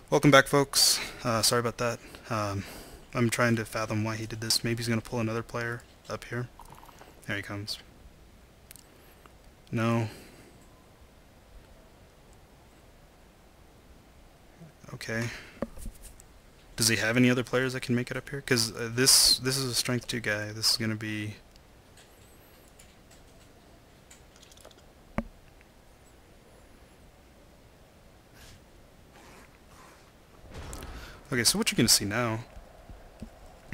Welcome back, folks. Sorry about that. I'm trying to fathom why he did this. Maybe he's going to pull another player up here. There he comes. No. Okay. Does he have any other players that can make it up here? Because this is a strength 2 guy. This is going to be... Okay, so what you're going to see now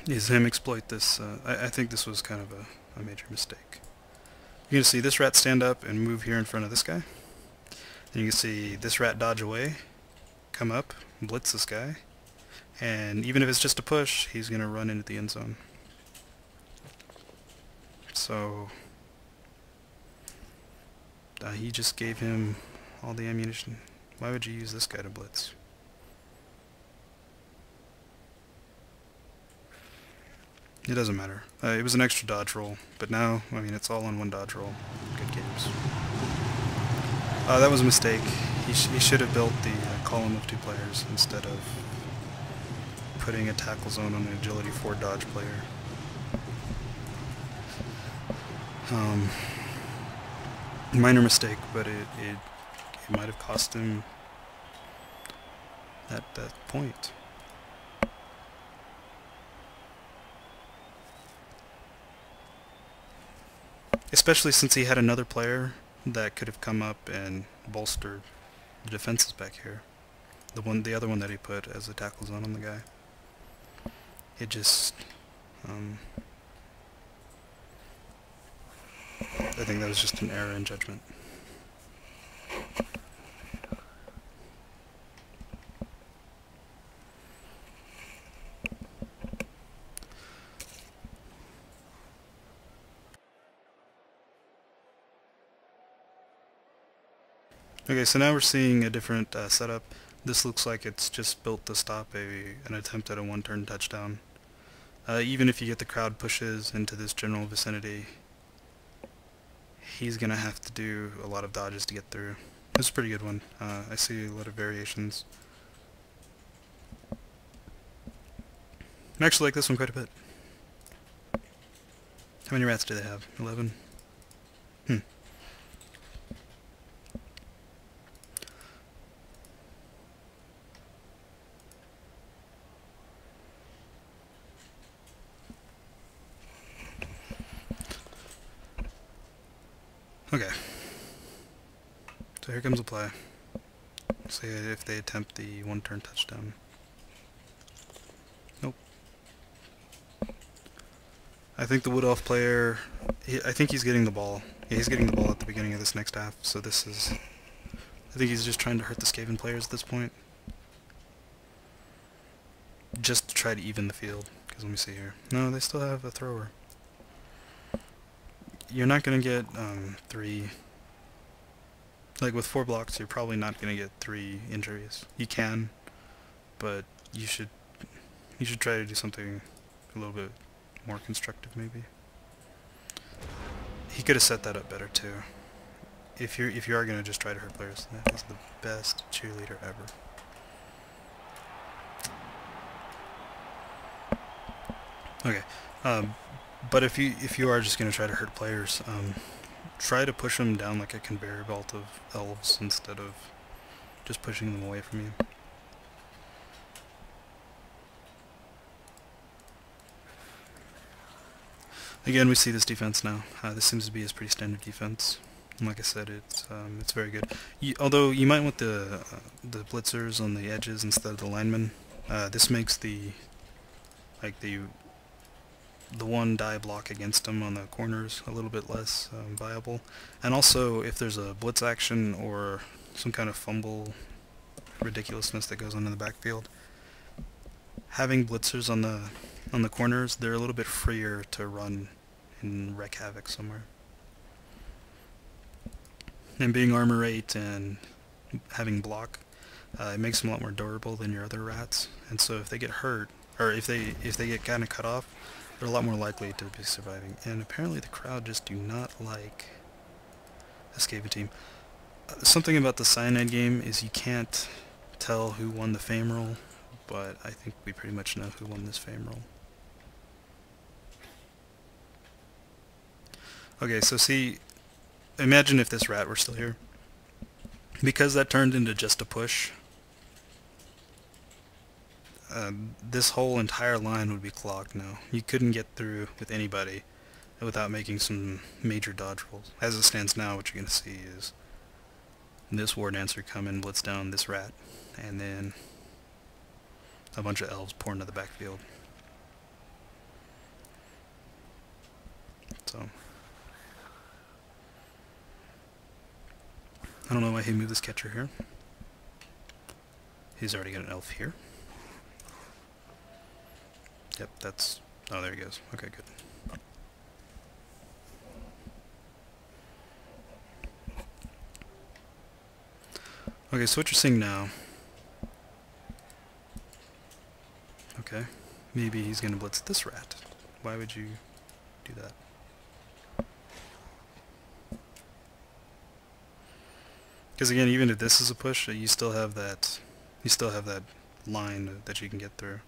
is him exploit this. I think this was kind of a major mistake. You're going to see this rat stand up and move here in front of this guy. Then you can see this rat dodge away, come up, blitz this guy, and even if it's just a push, he's going to run into the end zone. So he just gave him all the ammunition. Why would you use this guy to blitz? It doesn't matter. It was an extra dodge roll, but now, I mean, it's all in one dodge roll. Good games. That was a mistake. He should have built the column of 2 players instead of putting a tackle zone on an agility 4 dodge player. Minor mistake, but it might have cost him that point. Especially since he had another player that could have come up and bolstered the defenses back here. The other one that he put as a tackle zone on the guy. It just... I think that was just an error in judgment. Okay, so now we're seeing a different setup. This looks like it's just built to stop an attempt at a one-turn touchdown. Even if you get the crowd pushes into this general vicinity, he's going to have to do a lot of dodges to get through. This is a pretty good one. I see a lot of variations. I actually like this one quite a bit. How many rats do they have? 11? Okay. So here comes a play. See if they attempt the one-turn touchdown. Nope. I think the Wood-Elf player... I think he's getting the ball. Yeah, he's getting the ball at the beginning of this next half, so this is... I think he's just trying to hurt the Skaven players at this point. Just to try to even the field. Because let me see here. No, they still have a thrower. You're not going to get 3... Like with 4 blocks, you're probably not going to get 3 injuries. You can, but you should try to do something a little bit more constructive, maybe. He could have set that up better too. If you are going to just try to hurt players, that is the best cheerleader ever. Okay. But if you are just going to try to hurt players, try to push them down like a conveyor belt of elves instead of just pushing them away from you. Again, we see this defense now. This seems to be his pretty standard defense. And like I said, it's very good. Although you might want the blitzers on the edges instead of the linemen. This makes the one die block against them on the corners a little bit less viable. And also, if there's a blitz action or some kind of fumble ridiculousness that goes on in the backfield, having blitzers on the corners, they're a little bit freer to run and wreak havoc somewhere. And being armor 8 and having block, it makes them a lot more durable than your other rats. And so if they get hurt, or if they get kind of cut off, they're a lot more likely to be surviving. And apparently the crowd just do not like a Skaven team. Something about the Cyanide game is you can't tell who won the fame roll, but I think we pretty much know who won this fame roll. Okay, so see, imagine if this rat were still here. Because that turned into just a push, this whole entire line would be clogged now. You couldn't get through with anybody without making some major dodge rolls. As it stands now, what you're going to see is this War Dancer come and blitz down this rat, and then a bunch of elves pour into the backfield. So I don't know why he moved this catcher here. He's already got an elf here. Yep, that's... oh, there he goes. Okay, good. Okay, so what you're seeing now... okay, maybe he's gonna blitz this rat. Why would you do that? Because again, even if this is a push, you still have that line that you can get through.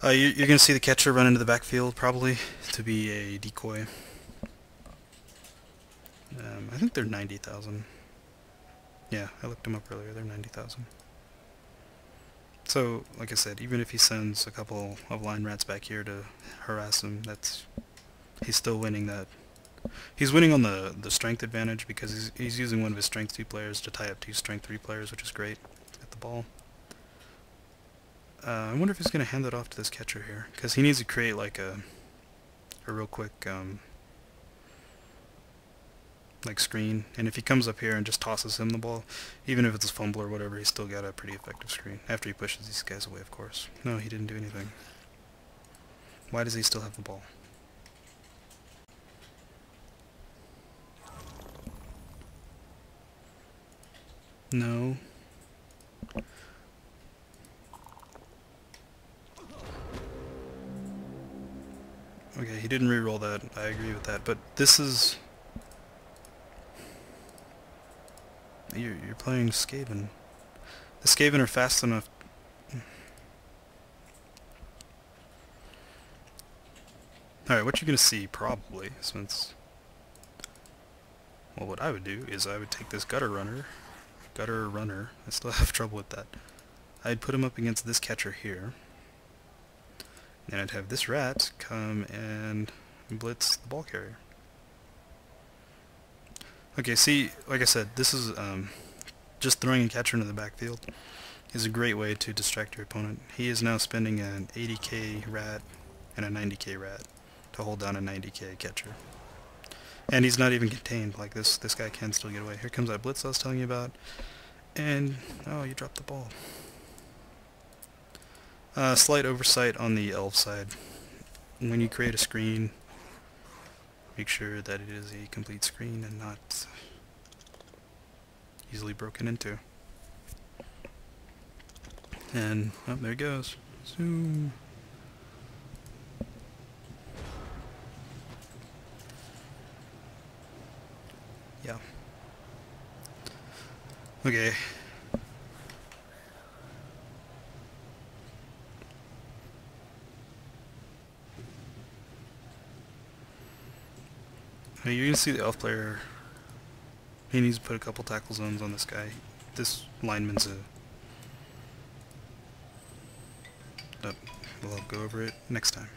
You're going to see the catcher run into the backfield, probably, to be a decoy. I think they're 90,000. Yeah, I looked them up earlier. They're 90,000. So, like I said, even if he sends a couple of line rats back here to harass him, he's still winning that. He's winning on the strength advantage because he's using one of his strength 2 players to tie up 2 strength 3 players, which is great. Get the ball. I wonder if he's going to hand it off to this catcher here, because he needs to create like a real quick like screen, and if he comes up here and just tosses him the ball, even if it's a fumble or whatever, he's still got a pretty effective screen, after he pushes these guys away, of course. No, he didn't do anything. Why does he still have the ball? No. Okay, he didn't re-roll that. I agree with that, but this is... You're playing Skaven. The Skaven are fast enough... Alright, what you're gonna see, probably, since... well, what I would do is I would take this gutter runner, I still have trouble with that. I'd put him up against this catcher here. Then I'd have this rat come and blitz the ball carrier. Okay, see, like I said, this is just throwing a catcher into the backfield is a great way to distract your opponent. He is now spending an 80k rat and a 90k rat to hold down a 90k catcher. And he's not even contained, like this guy can still get away. Here comes that blitz I was telling you about, and oh, you dropped the ball. Slight oversight on the elf side. When you create a screen, make sure that it is a complete screen and not easily broken into. And, oh, there it goes. Zoom. Yeah. Okay. Now you can see the elf player. He needs to put a couple tackle zones on this guy. This lineman's a... oh, we'll go over it next time.